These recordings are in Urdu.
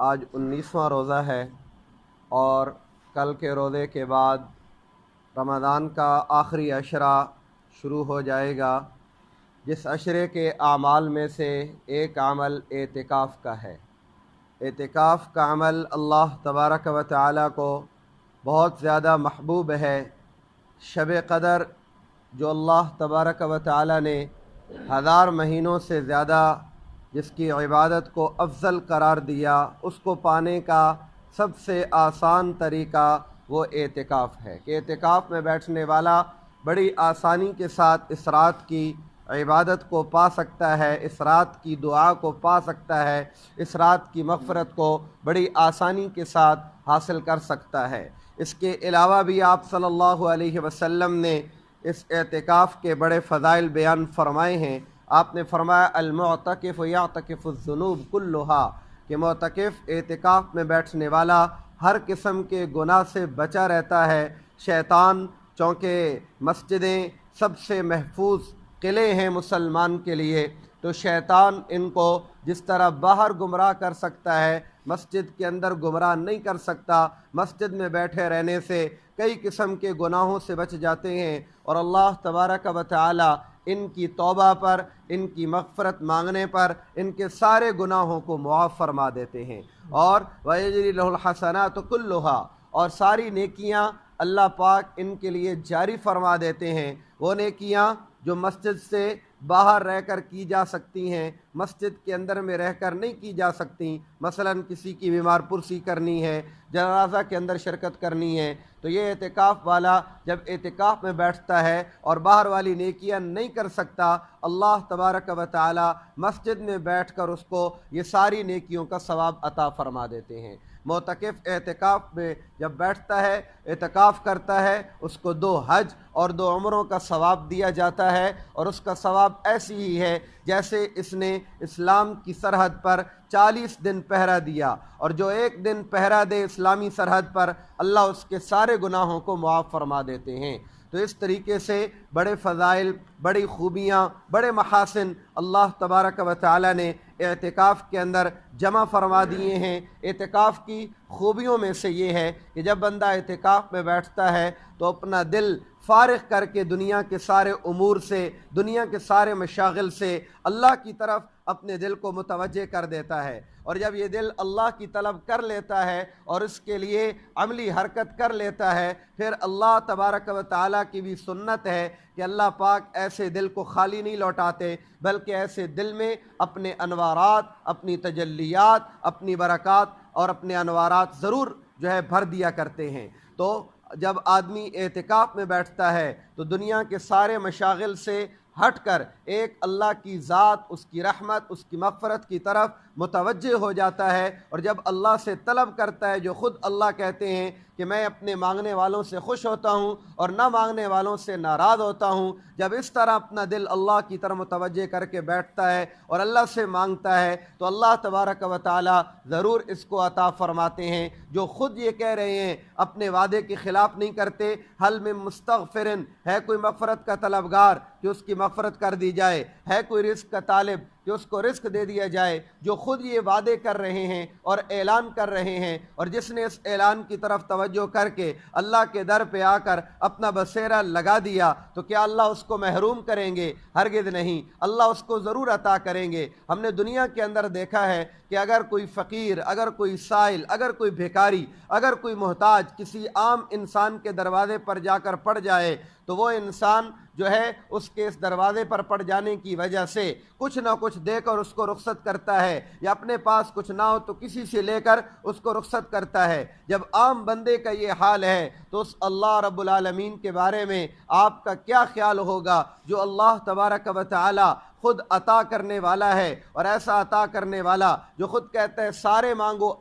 آج 19واں روزہ ہے اور کل کے روزے کے بعد رمضان کا آخری عشرہ شروع ہو جائے گا، جس عشرے کے اعمال میں سے ایک عمل اعتکاف کا ہے۔ اعتکاف کا عمل اللہ تبارک و تعالی کو بہت زیادہ محبوب ہے۔ شب قدر جو اللہ تبارک و تعالی نے 1000 مہینوں سے زیادہ جس کی عبادت کو افضل قرار دیا، اس کو پانے کا سب سے آسان طریقہ وہ اعتکاف ہے کہ اعتکاف میں بیٹھنے والا بڑی آسانی کے ساتھ اس رات کی عبادت کو پا سکتا ہے، اس رات کی دعا کو پا سکتا ہے، اس رات کی مغفرت کو بڑی آسانی کے ساتھ حاصل کر سکتا ہے۔ اس کے علاوہ بھی آپ صلی اللہ علیہ وسلم نے اس اعتکاف کے بڑے فضائل بیان فرمائے ہیں۔ آپ نے فرمایا المعتکف یعتکف الذنوب کلھا، کہ معتکف اعتکاف میں بیٹھنے والا ہر قسم کے گناہ سے بچا رہتا ہے۔ شیطان، چونکہ مسجدیں سب سے محفوظ قلعے ہیں مسلمان کے لیے، تو شیطان ان کو جس طرح باہر گمراہ کر سکتا ہے، مسجد کے اندر گمراہ نہیں کر سکتا۔ مسجد میں بیٹھے رہنے سے کئی قسم کے گناہوں سے بچ جاتے ہیں، اور اللہ تبارک و تعالی ان کی توبہ پر، ان کی مغفرت مانگنے پر ان کے سارے گناہوں کو معاف فرما دیتے ہیں۔ اور وَيَجْرِي لَهُ الْحَسَنَاتُ كُلُّهَا، اور ساری نیکیاں اللہ پاک ان کے لیے جاری فرما دیتے ہیں۔ وہ نیکیاں جو مسجد سے باہر رہ کر کی جا سکتی ہیں، مسجد کے اندر میں رہ کر نہیں کی جا سکتی، مثلا کسی کی بیمار پرسی کرنی ہے، جنازہ کے اندر شرکت کرنی ہے، تو یہ اعتکاف والا جب اعتکاف میں بیٹھتا ہے اور باہر والی نیکیاں نہیں کر سکتا، اللہ تبارک و تعالی مسجد میں بیٹھ کر اس کو یہ ساری نیکیوں کا ثواب عطا فرما دیتے ہیں۔ معتکف اعتکاف میں جب بیٹھتا ہے، اعتکاف کرتا ہے، اس کو 2 حج اور 2 عمروں کا ثواب دیا جاتا ہے، اور اس کا ثواب ایسی ہی ہے جیسے اس نے اسلام کی سرحد پر 40 دن پہرا دیا، اور جو 1 دن پہرا دے اسلامی سرحد پر، اللہ اس کے سارے گناہوں کو معاف فرما دیتے ہیں۔ تو اس طریقے سے بڑے فضائل، بڑی خوبیاں، بڑے محاسن اللہ تبارک و تعالی نے اعتکاف کے اندر جمع فرما دیے ہیں۔ اعتکاف کی خوبیوں میں سے یہ ہے کہ جب بندہ اعتکاف میں بیٹھتا ہے تو اپنا دل فارغ کر کے دنیا کے سارے امور سے، دنیا کے سارے مشاغل سے اللہ کی طرف اپنے دل کو متوجہ کر دیتا ہے، اور جب یہ دل اللہ کی طلب کر لیتا ہے اور اس کے لیے عملی حرکت کر لیتا ہے، پھر اللہ تبارک و تعالیٰ کی بھی سنت ہے کہ اللہ پاک ایسے دل کو خالی نہیں لوٹاتے، بلکہ ایسے دل میں اپنے انوارات، اپنی تجلیات، اپنی برکات اور اپنے انوارات ضرور بھر دیا کرتے ہیں۔ تو جب آدمی اعتکاف میں بیٹھتا ہے تو دنیا کے سارے مشاغل سے ہٹ کر ایک اللہ کی ذات، اس کی رحمت، اس کی مغفرت کی طرف متوجہ ہو جاتا ہے، اور جب اللہ سے طلب کرتا ہے، جو خود اللہ کہتے ہیں کہ میں اپنے مانگنے والوں سے خوش ہوتا ہوں اور نہ مانگنے والوں سے ناراض ہوتا ہوں، جب اس طرح اپنا دل اللہ کی طرف متوجہ کر کے بیٹھتا ہے اور اللہ سے مانگتا ہے، تو اللہ تبارک و تعالی ضرور اس کو عطا فرماتے ہیں۔ جو خود یہ کہہ رہے ہیں، اپنے وعدے کے خلاف نہیں کرتے، حل من مستغفرن، ہے کوئی مغفرت کا طلبگار کہ اس کی مغفرت کر دی جائے، ہے کوئی رزق کا طالب کہ اس کو رزق دے دیا جائے، جو خود یہ وعدے کر رہے ہیں اور اعلان کر رہے ہیں، اور جس نے اس اعلان کی طرف توجہ کر کے اللہ کے در پہ آ کر اپنا بسیرا لگا دیا، تو کیا اللہ اس کو محروم کریں گے؟ ہرگز نہیں، اللہ اس کو ضرور عطا کریں گے۔ ہم نے دنیا کے اندر دیکھا ہے کہ اگر کوئی فقیر، اگر کوئی سائل، اگر کوئی بھیکاری، اگر کوئی محتاج کسی عام انسان کے دروازے پر جا کر پڑ جائے، تو وہ انسان اس کے اس دروازے پر پڑ جانے کی وجہ سے کچھ نہ کچھ دے کر اس کو رخصت کرتا ہے، یا اپنے پاس کچھ نہ ہو تو کسی سے لے کر اس کو رخصت کرتا ہے۔ جب عام بندے کا یہ حال ہے تو اس اللہ رب العالمین کے بارے میں آپ کا کیا خیال ہوگا، جو اللہ تبارک و تعالی خود عطا کرنے والا ہے، اور ایسا عطا کرنے والا جو خود کہتا ہے سارے مانگو،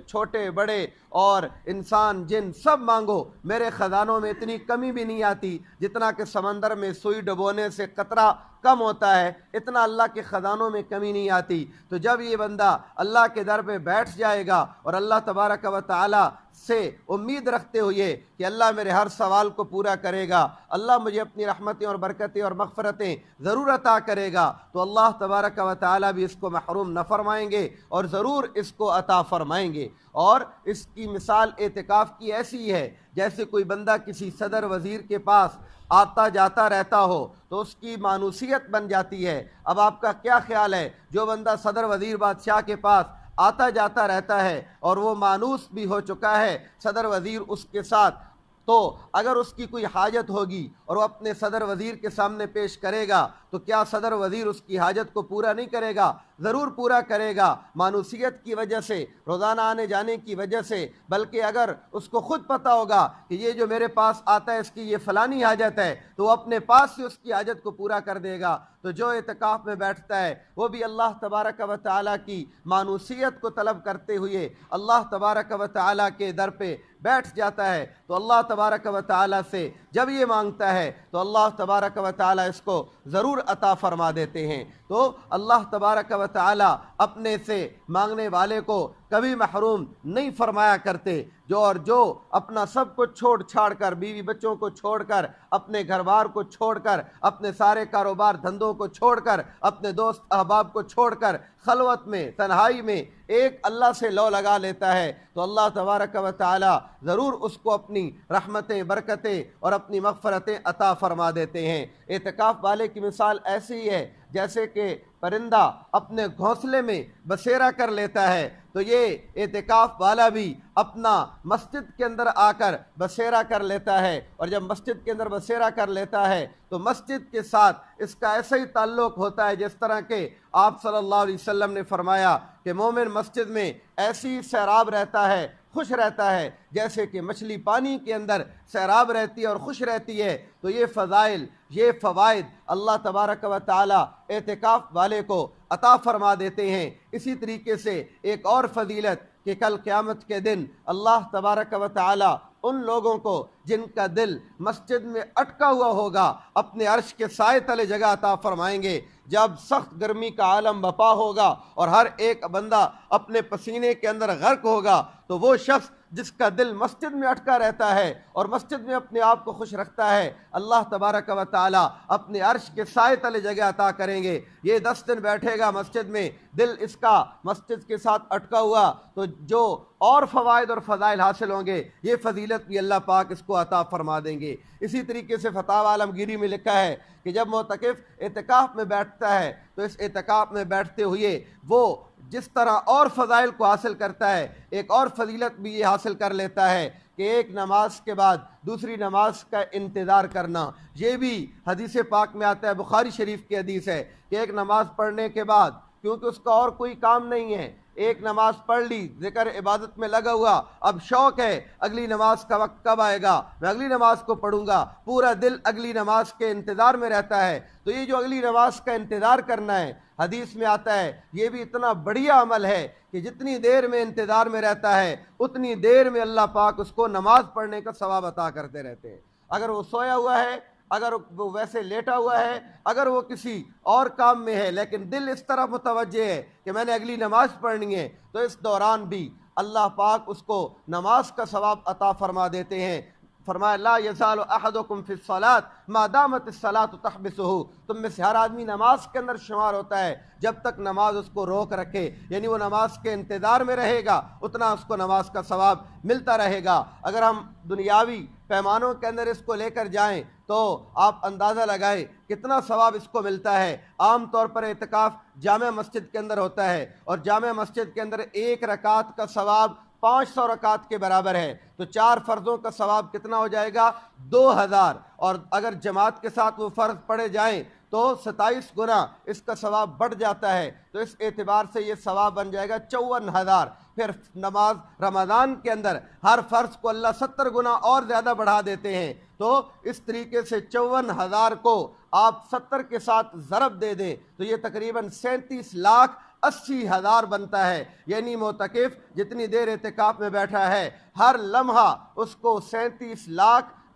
چھوٹے بڑے اور انسان جن سب مانگو، میرے خزانوں میں اتنی کمی بھی نہیں آتی جتنا کہ سمندر میں سوئی ڈبونے سے قطرہ کم ہوتا ہے اتنا اللہ کے خزانوں میں کمی نہیں آتی۔ تو جب یہ بندہ اللہ کے در پہ بیٹھ جائے گا اور اللہ تبارک و تعالی سے امید رکھتے ہوئے کہ اللہ میرے ہر سوال کو پورا کرے گا، اللہ مجھے اپنی رحمتیں اور برکتیں اور مغفرتیں ضرور عطا کرے گا، تو اللہ تبارک و تعالی بھی اس کو محروم نہ فرمائیں گے اور ضرور اس کو عطا فرمائیں گے۔ اور اس کی مثال اعتکاف کی ایسی ہے جیسے کوئی بندہ کسی صدر وزیر کے پاس آتا جاتا رہتا ہو تو اس کی مانوسیت بن جاتی ہے۔ اب آپ کا کیا خیال ہے، جو بندہ صدر وزیر بادشاہ کے پاس آتا جاتا رہتا ہے اور وہ مانوس بھی ہو چکا ہے صدر وزیر اس کے ساتھ، تو اگر اس کی کوئی حاجت ہوگی اور وہ اپنے صدر وزیر کے سامنے پیش کرے گا تو کیا صدر وزیر اس کی حاجت کو پورا نہیں کرے گا؟ ضرور پورا کرے گا، مانوسیت کی وجہ سے، روزانہ آنے جانے کی وجہ سے۔ بلکہ اگر اس کو خود پتہ ہوگا کہ یہ جو میرے پاس آتا ہے اس کی یہ فلانی حاجت ہے، تو وہ اپنے پاس سے اس کی حاجت کو پورا کر دے گا۔ تو جو اعتکاف میں بیٹھتا ہے وہ بھی اللہ تبارک و تعالیٰ کی مانوسیت کو طلب کرتے ہوئے اللہ تبارک و تعالیٰ کے در پہ بیٹھ جاتا ہے، تو اللہ تبارک و تعالیٰ سے جب یہ مانگتا ہے تو اللہ تبارک و تعالیٰ اس کو ضرور عطا فرما دیتے ہیں۔ تو اللہ تبارک و تعالیٰ اپنے سے مانگنے والے کو کبھی محروم نہیں فرمایا کرتے۔ جو اپنا سب کو چھوڑ چھاڑ کر، بیوی بچوں کو چھوڑ کر، اپنے گھر بار کو چھوڑ کر، اپنے سارے کاروبار دھندوں کو چھوڑ کر، اپنے دوست احباب کو چھوڑ کر خلوت میں، تنہائی میں ایک اللہ سے لو لگا لیتا ہے، تو اللہ تبارک و تعالی ضرور اس کو اپنی رحمتیں، برکتیں اور اپنی مغفرتیں عطا فرما دیتے ہیں۔ اعتکاف والے کی مثال ایسی ہی ہے جیسے کہ پرندہ اپنے گھونسلے میں بسیرا کر لیتا ہے، تو یہ اعتکاف والا بھی اپنا مسجد کے اندر آ کر بسیرا کر لیتا ہے، اور جب مسجد کے اندر بسیرا کر لیتا ہے تو مسجد کے ساتھ اس کا ایسا ہی تعلق ہوتا ہے جس طرح کہ آپ صلی اللہ علیہ وسلم نے فرمایا کہ مومن مسجد میں ایسی سیراب رہتا ہے، خوش رہتا ہے جیسے کہ مچھلی پانی کے اندر سیراب رہتی ہے اور خوش رہتی ہے۔ تو یہ فضائل، یہ فوائد اللہ تبارک و تعالی اعتکاف والے کو عطا فرما دیتے ہیں۔ اسی طریقے سے ایک اور فضیلت کہ کل قیامت کے دن اللہ تبارک و تعالی ان لوگوں کو جن کا دل مسجد میں اٹکا ہوا ہوگا اپنے عرش کے سائے تلے جگہ عطا فرمائیں گے۔ جب سخت گرمی کا عالم بپا ہوگا اور ہر ایک بندہ اپنے پسینے کے اندر غرق ہوگا، تو وہ شخص جس کا دل مسجد میں اٹکا رہتا ہے اور مسجد میں اپنے آپ کو خوش رکھتا ہے، اللہ تبارک و تعالی اپنے عرش کے سائے تلے جگہ عطا کریں گے۔ یہ 10 دن بیٹھے گا مسجد میں، دل اس کا مسجد کے ساتھ اٹکا ہوا، تو جو اور فوائد اور فضائل حاصل ہوں گے یہ فضیلت بھی اللہ پاک اس کو عطا فرما دیں گے۔ اسی طریقے سے فتاوی عالمگیری میں لکھا ہے کہ جب معتکف اعتکاف میں بیٹھتا ہے تو اس اعتکاف میں بیٹھتے ہوئے وہ جس طرح اور فضائل کو حاصل کرتا ہے، ایک اور فضیلت بھی یہ حاصل کر لیتا ہے کہ ایک نماز کے بعد دوسری نماز کا انتظار کرنا۔ یہ بھی حدیث پاک میں آتا ہے، بخاری شریف کی حدیث ہے کہ ایک نماز پڑھنے کے بعد، کیونکہ اس کا اور کوئی کام نہیں ہے، ایک نماز پڑھ لی، ذکر عبادت میں لگا ہوا، اب شوق ہے اگلی نماز کا وقت کب آئے گا، میں اگلی نماز کو پڑھوں گا، پورا دل اگلی نماز کے انتظار میں رہتا ہے۔ تو یہ جو اگلی نماز کا انتظار کرنا ہے، حدیث میں آتا ہے یہ بھی اتنا بڑھیا عمل ہے کہ جتنی دیر میں انتظار میں رہتا ہے اتنی دیر میں اللہ پاک اس کو نماز پڑھنے کا ثواب عطا کرتے رہتے ہیں۔ اگر وہ سویا ہوا ہے، اگر وہ ویسے لیٹا ہوا ہے، اگر وہ کسی اور کام میں ہے لیکن دل اس طرف متوجہ ہے کہ میں نے اگلی نماز پڑھنی ہے، تو اس دوران بھی اللہ پاک اس کو نماز کا ثواب عطا فرما دیتے ہیں۔ فرمایا لا یزال احدکم فی الصلاۃ ما دامت الصلاۃ تحبسہ، تم میں سے ہر آدمی نماز کے اندر شمار ہوتا ہے جب تک نماز اس کو روک رکھے، یعنی وہ نماز کے انتظار میں رہے گا اتنا اس کو نماز کا ثواب ملتا رہے گا۔ اگر ہم دنیاوی پیمانوں کے اندر اس کو لے کر جائیں تو آپ اندازہ لگائیں کتنا ثواب اس کو ملتا ہے۔ عام طور پر اعتکاف جامع مسجد کے اندر ہوتا ہے اور جامع مسجد کے اندر ایک رکعت کا ثواب 500 رکعت کے برابر ہے، تو 4 فرضوں کا ثواب کتنا ہو جائے گا؟ 2000، اور اگر جماعت کے ساتھ وہ فرض پڑھے جائیں تو 27 گنا اس کا ثواب بڑھ جاتا ہے، تو اس اعتبار سے یہ ثواب بن جائے گا 54,000۔ پھر نماز رمضان کے اندر ہر فرض کو اللہ 70 گنا اور زیادہ بڑھا دیتے ہیں، تو اس طریقے سے 54,000 کو آپ 70 کے ساتھ ضرب دے دیں تو یہ تقریباً 37,80,000 بنتا ہے۔ یعنی معتکف جتنی دیر اعتکاف میں بیٹھا ہے ہر لمحہ اس کو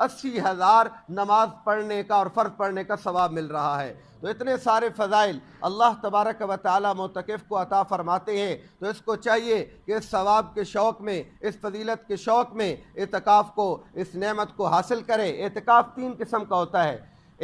80,000 نماز پڑھنے کا اور فرض پڑھنے کا ثواب مل رہا ہے۔ تو اتنے سارے فضائل اللہ تبارک و تعالیٰ معتکف کو عطا فرماتے ہیں، تو اس کو چاہیے کہ اس ثواب کے شوق میں، اس فضیلت کے شوق میں اعتکاف کو، اس نعمت کو حاصل کرے۔ اعتکاف 3 قسم کا ہوتا ہے،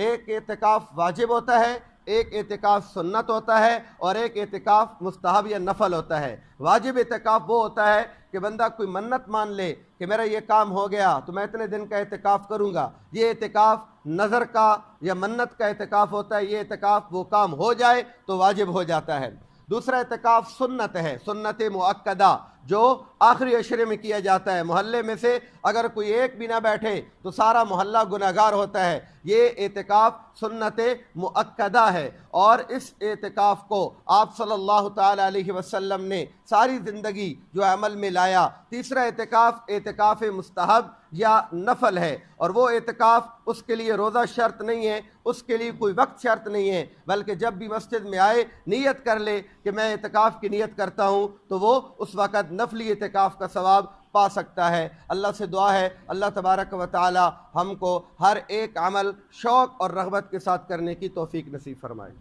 ایک اعتکاف واجب ہوتا ہے، ایک اعتکاف سنت ہوتا ہے، اور ایک اعتکاف مستحب یا نفل ہوتا ہے۔ واجب اعتکاف وہ ہوتا ہے کہ بندہ کوئی منت مان لے کہ میرا یہ کام ہو گیا تو میں اتنے دن کا اعتکاف کروں گا۔ یہ اعتکاف نظر کا یا منت کا اعتکاف ہوتا ہے، یہ اعتکاف وہ کام ہو جائے تو واجب ہو جاتا ہے۔ دوسرا اعتکاف سنت ہے، سنت مؤکدہ، جو آخری عشرے میں کیا جاتا ہے۔ محلے میں سے اگر کوئی ایک بھی نہ بیٹھے تو سارا محلہ گناہگار ہوتا ہے۔ یہ اعتکاف سنت مؤکدہ ہے، اور اس اعتکاف کو آپ صلی اللہ تعالی علیہ وسلم نے ساری زندگی جو عمل میں لایا۔ تیسرا اعتکاف اعتکاف مستحب یا نفل ہے، اور وہ اعتکاف اس کے لیے روزہ شرط نہیں ہے، اس کے لیے کوئی وقت شرط نہیں ہے، بلکہ جب بھی مسجد میں آئے نیت کر لے کہ میں اعتکاف کی نیت کرتا ہوں تو وہ اس وقت نفلی اعتکاف کا ثواب پا سکتا ہے۔ اللہ سے دعا ہے اللہ تبارک و تعالی ہم کو ہر ایک عمل شوق اور رغبت کے ساتھ کرنے کی توفیق نصیب فرمائے۔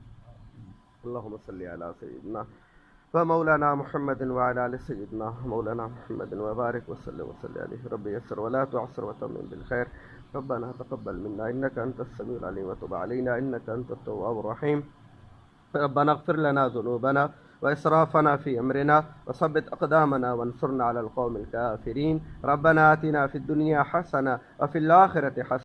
اللہم صلی علی سیدنا ومولانا محمد وعلى آل سيدنا مولانا محمد وبارك وسلم عليه رب يسر ولا تعسر وتمم بالخير ربنا تقبل منا إنك أنت السميع العليم وتب علينا إنك أنت التواب الرحيم ربنا اغفر لنا ذنوبنا وإسرافنا في أمرنا وثبت أقدامنا وانصرنا على القوم الكافرين ربنا آتنا في الدنيا حسنة وفي الآخرة حسنة